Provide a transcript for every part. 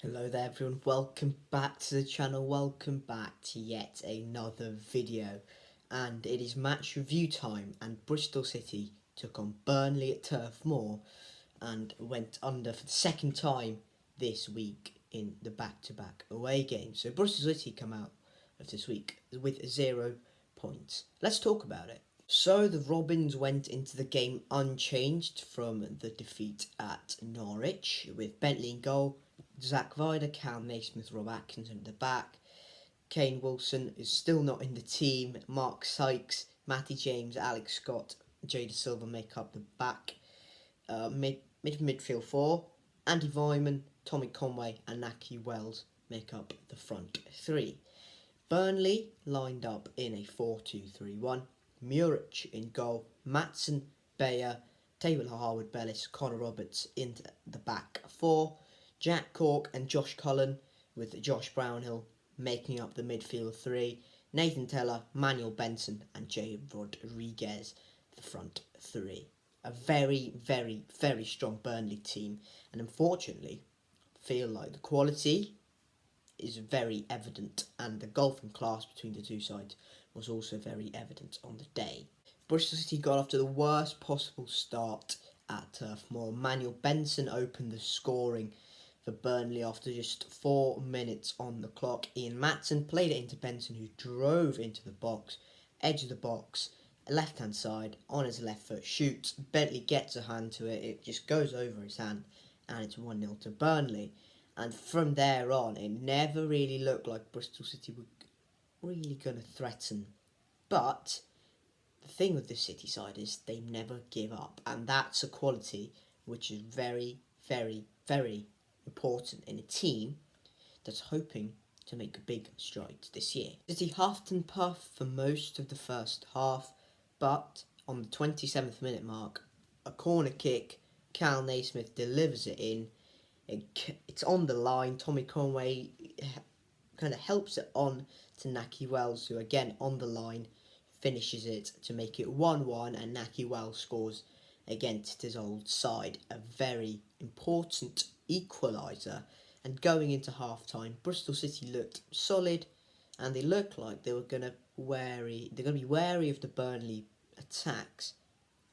Hello there everyone, welcome back to the channel, welcome back to yet another video. And it is match review time, and Bristol City took on Burnley at Turf Moor and went under for the second time this week in the back-to-back away games. So Bristol City come out of this week with 0 points. Let's talk about it. So the Robins went into the game unchanged from the defeat at Norwich, with Bentley in goal, Zach Vider, Cal Naismith, Rob Atkinson at the back. Kane Wilson is still not in the team. Mark Sykes, Matty James, Alex Scott, Jada Silva make up the back. Midfield four. Andy Vyman, Tommy Conway and Naki Wells make up the front three. Burnley lined up in a 4-2-3-1. Murich in goal, Matson, Bayer, Taylor Harwood Bellis, Connor Roberts into the back four. Jack Cork and Josh Cullen, with Josh Brownhill making up the midfield three. Nathan Teller, Manuel Benson and Jay Rodriguez, the front three. A very, very, very strong Burnley team, and unfortunately feel like the quality is very evident, and the gulf in class between the two sides was also very evident on the day. Bristol City got off to the worst possible start at Turf Moor. Manuel Benson opened the scoring for Burnley after just 4 minutes on the clock. Ian Matson played it into Benson, who drove into the box, edge of the box, left hand side, on his left foot, shoots. Bentley gets a hand to it, it just goes over his hand, and it's 1-0 to Burnley. And from there on, it never really looked like Bristol City were really going to threaten. But the thing with this City side is they never give up, and that's a quality which is very, very, very important in a team that's hoping to make big strides this year. City huffed and puffed for most of the first half, but on the 27th minute mark, a corner kick, Cal Naismith delivers it in. It's on the line. Tommy Conway kind of helps it on to Naki Wells, who again on the line finishes it to make it 1-1, and Naki Wells scores against his old side. A very important equaliser. And going into half-time, Bristol City looked solid, and they looked like they were going to be wary of the Burnley attacks,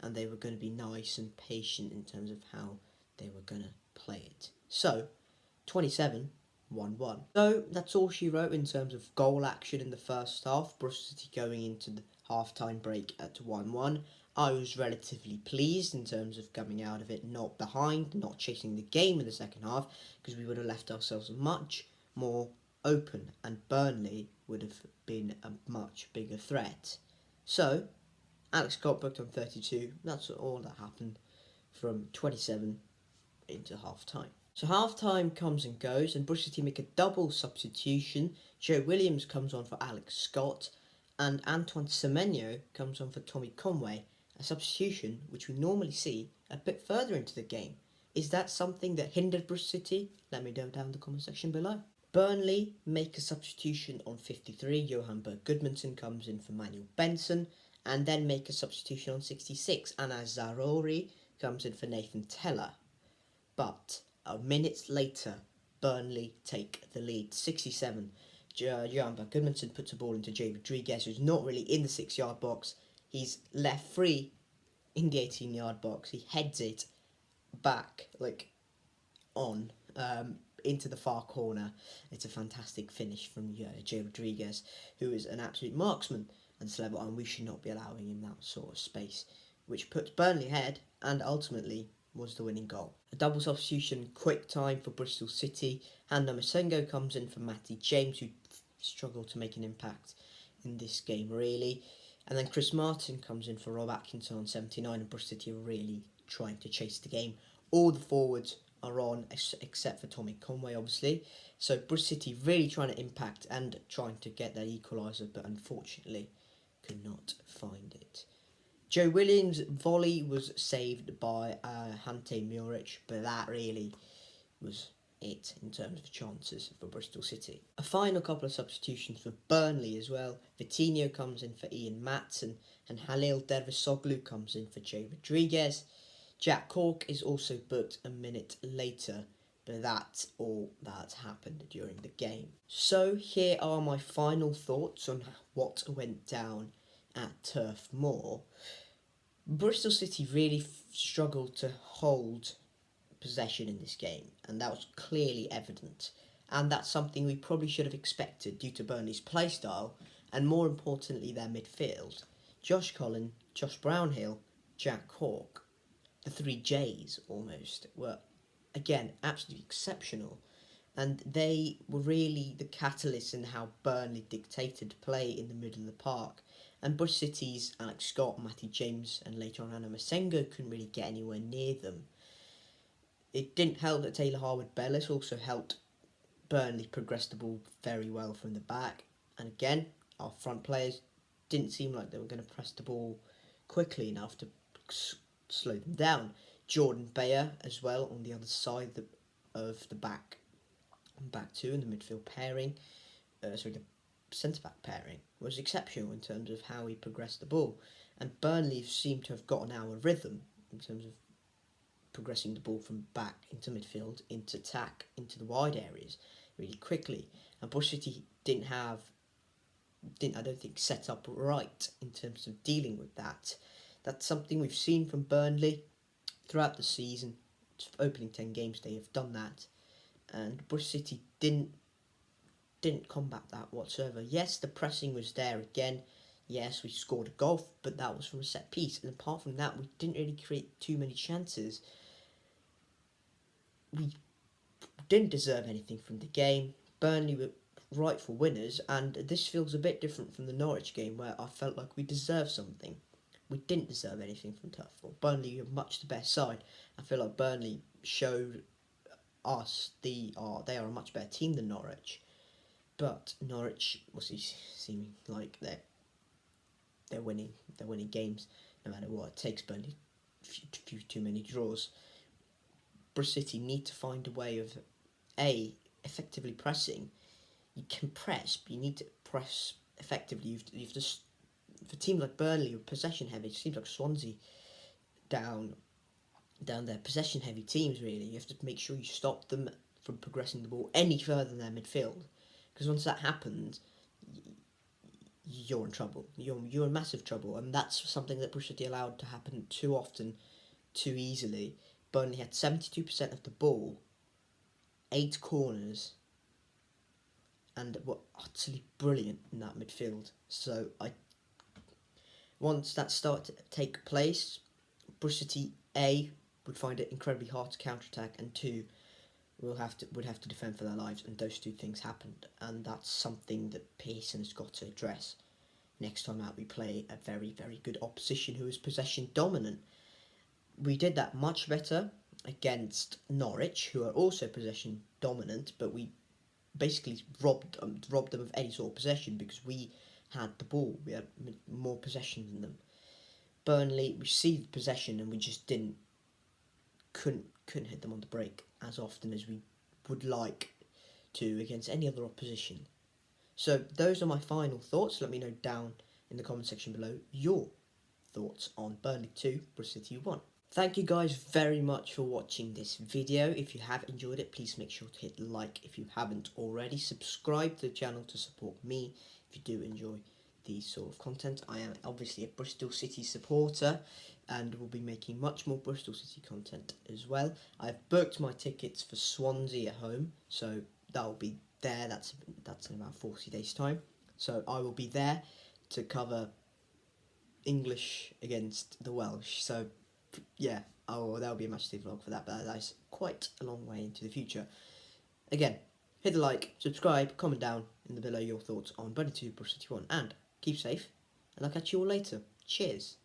and they were going to be nice and patient in terms of how they were going to play it. So, 27, 1-1. So, that's all she wrote in terms of goal action in the first half. Bristol City going into the half-time break at 1-1. I was relatively pleased in terms of coming out of it not behind, not chasing the game in the second half, because we would have left ourselves much more open, and Burnley would have been a much bigger threat. So, Alex Scott booked on 32. That's all that happened from 27 into half-time. So half-time comes and goes, and Bristol City make a double substitution. Joe Williams comes on for Alex Scott, and Antoine Semenyo comes on for Tommy Conway, a substitution which we normally see a bit further into the game. Is that something that hindered Bristol City? Let me know down in the comment section below. Burnley make a substitution on 53. Johan Berg-Gudmundsson comes in for Manuel Benson, and then make a substitution on 66. Anas Zaroury comes in for Nathan Teller. But minutes later, Burnley take the lead. 67. Johan Berg-Gudmundsson puts a ball into Jay Rodriguez, who's not really in the 6-yard box. He's left free in the 18-yard box. He heads it back, on, into the far corner. It's a fantastic finish from Jay Rodriguez, who is an absolute marksman at this level, and we should not be allowing him that sort of space, which puts Burnley ahead and ultimately was the winning goal. A double substitution, quick time for Bristol City. Handa Masengo comes in for Matty James, who struggled to make an impact in this game, really. And then Chris Martin comes in for Rob Atkinson on 79, and Bristol City are really trying to chase the game. All the forwards are on, except for Tommy Conway, obviously. So Bristol City really trying to impact and trying to get their equaliser, but unfortunately could not find it. Joe Williams' volley was saved by Hante Murich, but that really was it in terms of chances for Bristol City. A final couple of substitutions for Burnley as well. Vitinho comes in for Ian Matson, and Halil Dervisoglu comes in for Jay Rodriguez. Jack Cork is also booked a minute later But that's all that happened during the game. So here are my final thoughts on what went down at Turf Moor. Bristol City really struggled to hold possession in this game, and that was clearly evident. And that's something we probably should have expected due to Burnley's playstyle, and more importantly their midfield. Josh Cullen, Josh Brownhill, Jack Hawke, the three J's almost, were again absolutely exceptional. And they were really the catalyst in how Burnley dictated play in the middle of the park. And Bush City's Alex Scott, Matty James, and later on Anna Masengo couldn't really get anywhere near them. It didn't help that Taylor Harwood-Bellis also helped Burnley progress the ball very well from the back. And again, our front players didn't seem like they were going to press the ball quickly enough to slow them down. Jordan Bayer as well on the other side of the back two in the midfield pairing, the centre-back pairing, was exceptional in terms of how he progressed the ball. And Burnley seemed to have gotten our rhythm in terms of progressing the ball from back into midfield, into attack, into the wide areas really quickly. And Bush City didn't I don't think, set up right in terms of dealing with that. That's something we've seen from Burnley throughout the season. Opening 10 games, they have done that. And Bush City didn't combat that whatsoever. Yes, the pressing was there again. Yes, we scored a goal, but that was from a set piece. And apart from that, we didn't really create too many chances. We didn't deserve anything from the game. Burnley were rightful winners, and this feels a bit different from the Norwich game, where I felt like we deserved something. We didn't deserve anything from Turf Moor. Burnley are much the best side. I feel like Burnley showed us they are a much better team than Norwich. But Norwich was seeming like they're winning games no matter what. It takes Burnley few too many draws. Bristol City need to find a way of effectively pressing. You can press, but you need to press effectively. You have to, for a team like Burnley with possession heavy, it seems like Swansea down their possession heavy teams. Really, you have to make sure you stop them from progressing the ball any further than their midfield, because once that happens, you're in trouble. You're in massive trouble, and that's something that Bristol City allowed to happen too often, too easily. Burnley had 72% of the ball, 8 corners, and were utterly brilliant in that midfield. So once that started to take place, Bristol City would find it incredibly hard to counter-attack, and 2 would have to defend for their lives, and those 2 things happened, and that's something that Pearson has got to address. Next time out, we play a very, very good opposition who is possession dominant. We did that much better against Norwich, who are also possession dominant, but we basically robbed them of any sort of possession because we had the ball. We had more possession than them. Burnley received possession, and we just couldn't hit them on the break as often as we would like to against any other opposition. So those are my final thoughts. Let me know down in the comment section below your thoughts on Burnley 2, Bristol City 1. Thank you guys very much for watching this video. If you have enjoyed it, please make sure to hit like if you haven't already. Subscribe to the channel to support me if you do enjoy these sort of content. I am obviously a Bristol City supporter and will be making much more Bristol City content as well. I've booked my tickets for Swansea at home, so that will be there. That's in about 40 days time. So I will be there to cover English against the Welsh. So yeah, that'll be a matchday vlog for that, but that's quite a long way into the future. Again, hit the like, subscribe, comment down in the below your thoughts on Burnley 2, Bristol City 1, and keep safe, and I'll catch you all later. Cheers.